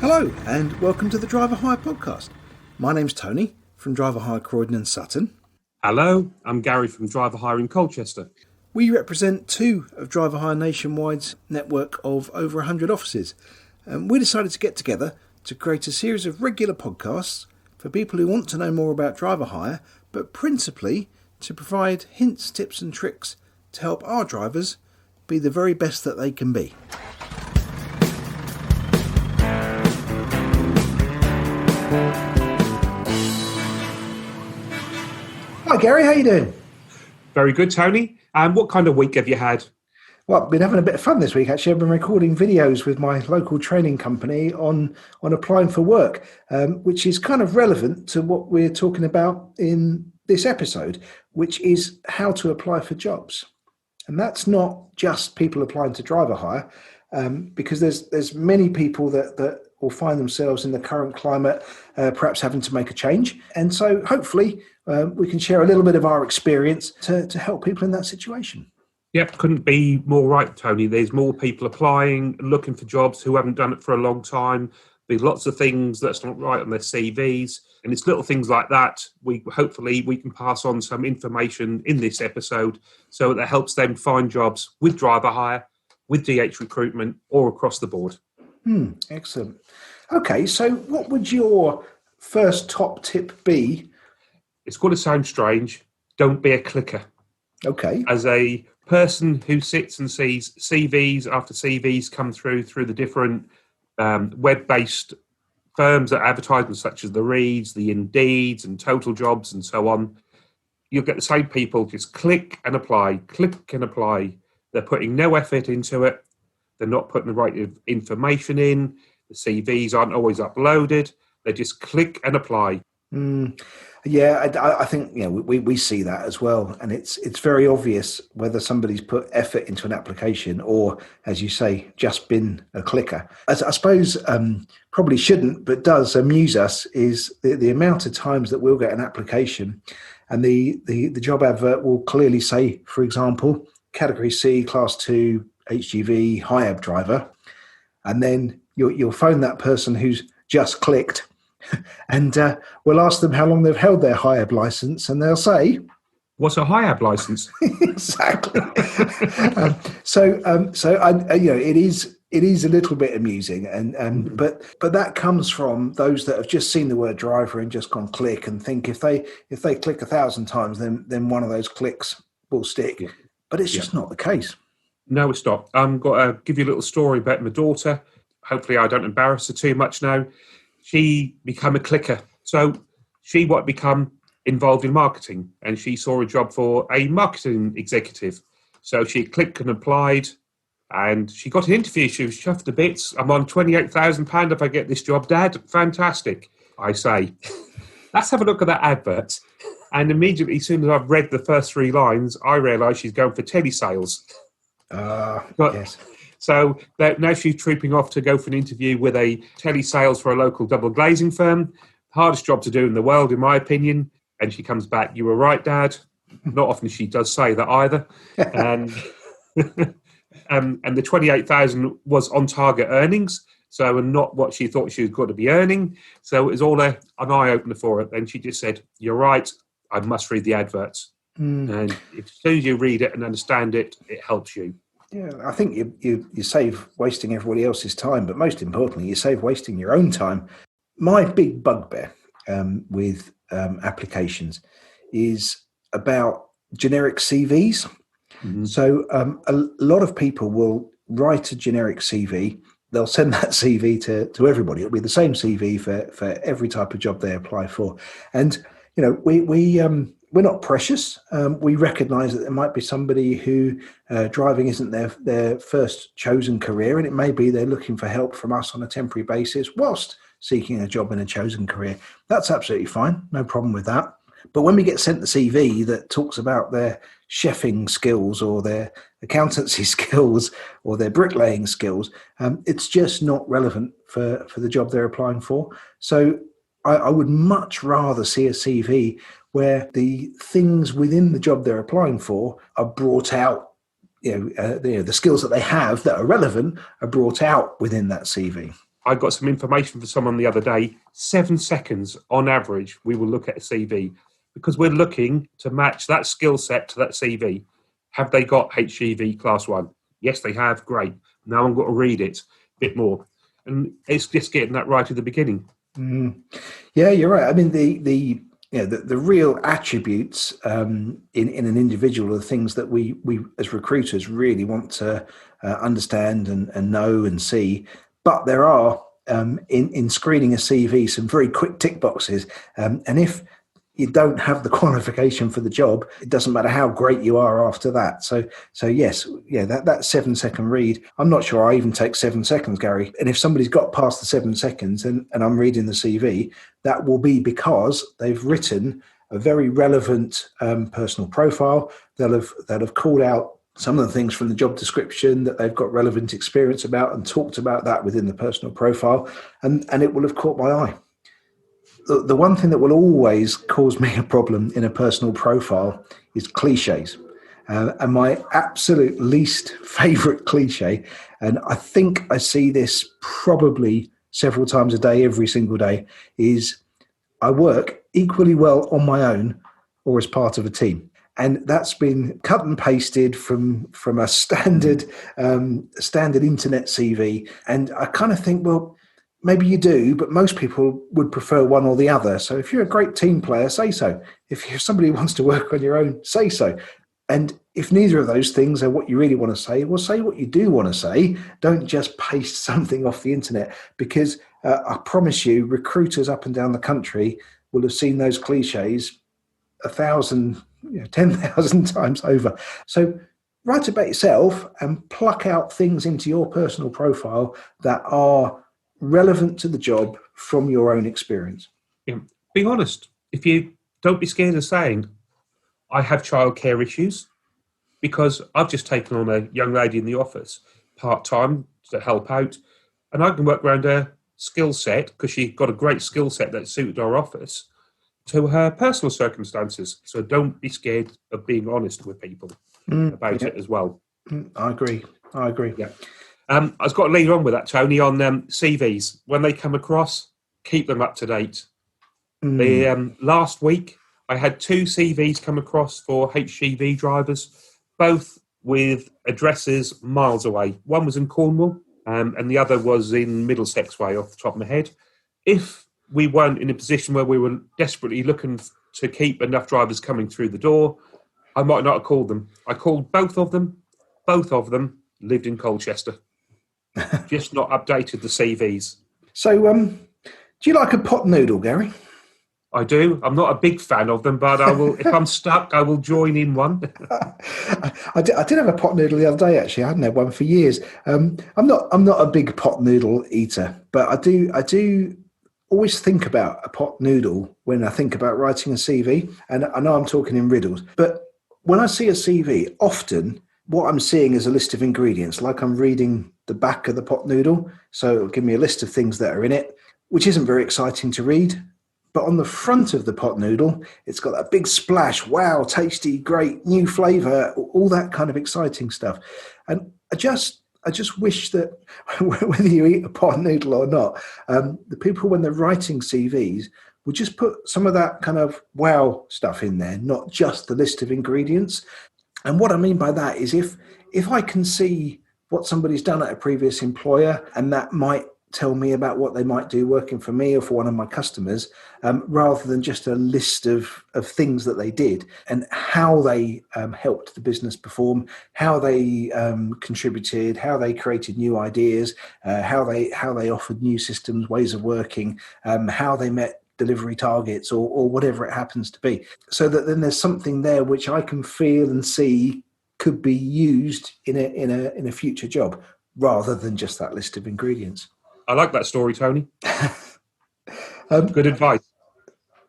Hello and welcome to the Driver Hire podcast. My name's Tony from Driver Hire Croydon Sutton. Hello, I'm Gary from Driver Hire in Colchester. We represent two of Driver Hire Nationwide's network of over 100 offices. We decided to get together to create a series of regular podcasts for people who want to know more about driver hire, but principally to provide hints, tips and tricks to help our drivers be the very best that they can be. Hi Gary, how you doing? Very good, Tony. And what kind of week have you had? Well, I've been having a bit of fun this week, actually. I've been recording videos with my local training company on applying for work, which is kind of relevant to what we're talking about in this episode, which is how to apply for jobs. And that's not just people applying to driver hire, because there's many people that will find themselves in the current climate, perhaps having to make a change. And so hopefully we can share a little bit of our experience to help people in that situation. Yep, couldn't be more right, Tony. There's more people applying, looking for jobs who haven't done it for a long time. There's lots of things that's not right on their CVs. And it's little things like that. Hopefully we can pass on some information in this episode so that helps them find jobs with driver hire, with DH recruitment, or across the board. Excellent. Okay, so what would your first top tip be? It's going to sound strange. Don't be a clicker. Okay. As a person who sits and sees CVs after CVs come through the different web-based firms that advertise, such as the Reeds, the Indeeds and Total Jobs and so on, you'll get the same people just click and apply. They're putting no effort into it. They're not putting the right information in. The CVs aren't always uploaded. They just click and apply. Yeah, I think we see that as well, and it's very obvious whether somebody's put effort into an application or, as you say, just been a clicker. As I suppose probably shouldn't, but does amuse us is the amount of times that we'll get an application, and the job advert will clearly say, for example, Category C, Class 2, HGV, HIAB driver, and then you'll phone that person who's just clicked. And we'll ask them how long they've held their HIAB license, and they'll say, "What's a HIAB license?" Exactly. It is a little bit amusing, and but that comes from those that have just seen the word driver and just gone click and think if they click 1,000 times, then one of those clicks will stick. Yeah. But it's just not the case. No, it's not. I'm going to give you a little story about my daughter. Hopefully, I don't embarrass her too much now. She became a clicker. So she wanted to become involved in marketing, and she saw a job for a marketing executive. So she clicked and applied, and she got an interview. She was chuffed to bits. I'm on £28,000 if I get this job, Dad. Fantastic. I say, let's have a look at that advert. And immediately, as soon as I've read the first 3 lines, I realised she's going for telesales. Yes. So now she's trooping off to go for an interview with a telesales for a local double glazing firm. Hardest job to do in the world, in my opinion. And she comes back, "You were right, Dad." Not often she does say that either. And the 28,000 was on target earnings, so not what she thought she was going to be earning. So it was all an eye opener for her. Then she just said, "You're right. I must read the adverts." And as soon as you read it and understand it, it helps you. Yeah, I think you save wasting everybody else's time, but most importantly, you save wasting your own time. My big bugbear with applications is about generic CVs. Mm-hmm. So a lot of people will write a generic CV. They'll send that CV to everybody. It'll be the same CV for every type of job they apply for. And, we're not precious. We recognise that there might be somebody who driving isn't their first chosen career, and it may be they're looking for help from us on a temporary basis whilst seeking a job in a chosen career. That's absolutely fine. No problem with that. But when we get sent the CV that talks about their chefing skills or their accountancy skills or their bricklaying skills, it's just not relevant for the job they're applying for. So I would much rather see a CV where the things within the job they're applying for are brought out, the skills that they have that are relevant are brought out within that CV. I got some information for someone the other day. 7 seconds on average, we will look at a CV because we're looking to match that skill set to that CV. Have they got HGV Class 1? Yes, they have. Great. Now I've got to read it a bit more. And it's just getting that right at the beginning. Yeah, you're right. I mean, the real attributes in an individual are the things that we as recruiters really want to understand and know and see. But there are in screening a CV some very quick tick boxes, and if you don't have the qualification for the job, it doesn't matter how great you are after that. So yes, yeah, that 7 second read, I'm not sure I even take 7 seconds, Gary. And if somebody's got past the 7 seconds and I'm reading the CV, that will be because they've written a very relevant personal profile. They'll have called out some of the things from the job description that they've got relevant experience about and talked about that within the personal profile. And it will have caught my eye. The one thing that will always cause me a problem in a personal profile is cliches. And my absolute least favorite cliche, and I think I see this probably several times a day, every single day, is I work equally well on my own or as part of a team. And that's been cut and pasted from a standard internet CV. And I kind of think, well, maybe you do, but most people would prefer one or the other. So if you're a great team player, say so. If you're somebody who wants to work on your own, say so. And if neither of those things are what you really want to say, well, say what you do want to say. Don't just paste something off the internet, because I promise you, recruiters up and down the country will have seen those cliches 1,000, 10,000 times over. So write about yourself and pluck out things into your personal profile that are relevant to the job from your own experience. Yeah. Be honest. If you don't be scared of saying, I have childcare issues, because I've just taken on a young lady in the office part-time to help out, and I can work around her skill set because she got a great skill set that suited our office to her personal circumstances. So don't be scared of being honest with people about it as well. I agree. Yeah. I've got to lead on with that, Tony, on CVs. When they come across, keep them up to date. Last week, I had 2 CVs come across for HGV drivers, both with addresses miles away. One was in Cornwall, and the other was in Middlesex way, off the top of my head. If we weren't in a position where we were desperately looking to keep enough drivers coming through the door, I might not have called them. I called both of them. Both of them lived in Colchester. Just not updated the CVs. So, do you like a pot noodle, Gary? I do. I'm not a big fan of them, but I will. If I'm stuck, I will join in one. I did have a pot noodle the other day. Actually, I hadn't had one for years. I'm not a big pot noodle eater, but I do always think about a pot noodle when I think about writing a CV. And I know I'm talking in riddles, but when I see a CV, often what I'm seeing is a list of ingredients, like I'm reading the back of the pot noodle. So it'll give me a list of things that are in it, which isn't very exciting to read. But on the front of the pot noodle, it's got that big splash. Wow, tasty, great, new flavour, all that kind of exciting stuff. And I just wish that whether you eat a pot noodle or not, the people, when they're writing CVs, would just put some of that kind of wow stuff in there, not just the list of ingredients. And what I mean by that is if I can see what somebody's done at a previous employer, and that might tell me about what they might do working for me or for one of my customers, rather than just a list of things that they did and how they helped the business perform, how they contributed, how they created new ideas, how they offered new systems, ways of working, how they met delivery targets or whatever it happens to be, so that then there's something there which I can feel and see could be used in a future job, rather than just that list of ingredients. I like that story, Tony. Good advice.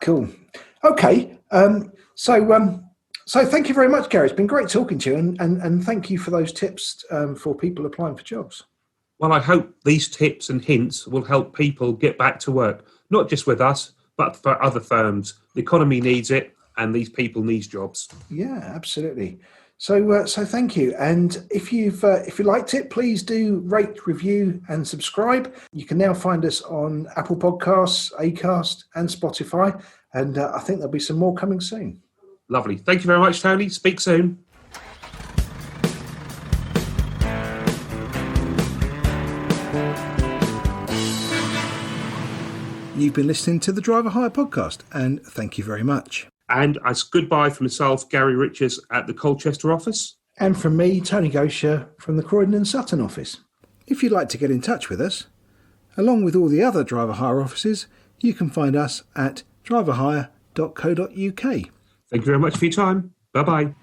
Cool. Okay. So thank you very much, Gary. It's been great talking to you, and thank you for those tips for people applying for jobs. Well, I hope these tips and hints will help people get back to work, not just with us, but for other firms. The economy needs it, and these people need jobs. Yeah, absolutely. So thank you. And if you liked it, please do rate, review, and subscribe. You can now find us on Apple Podcasts, Acast, and Spotify. And I think there'll be some more coming soon. Lovely. Thank you very much, Tony. Speak soon. You've been listening to the Driver Hire podcast, and thank you very much. And it's goodbye from myself, Gary Richards, at the Colchester office. And from me, Tony Goacher, from the Croydon Sutton Office. If you'd like to get in touch with us, along with all the other Driver Hire offices, you can find us at driverhire.co.uk. Thank you very much for your time. Bye-bye.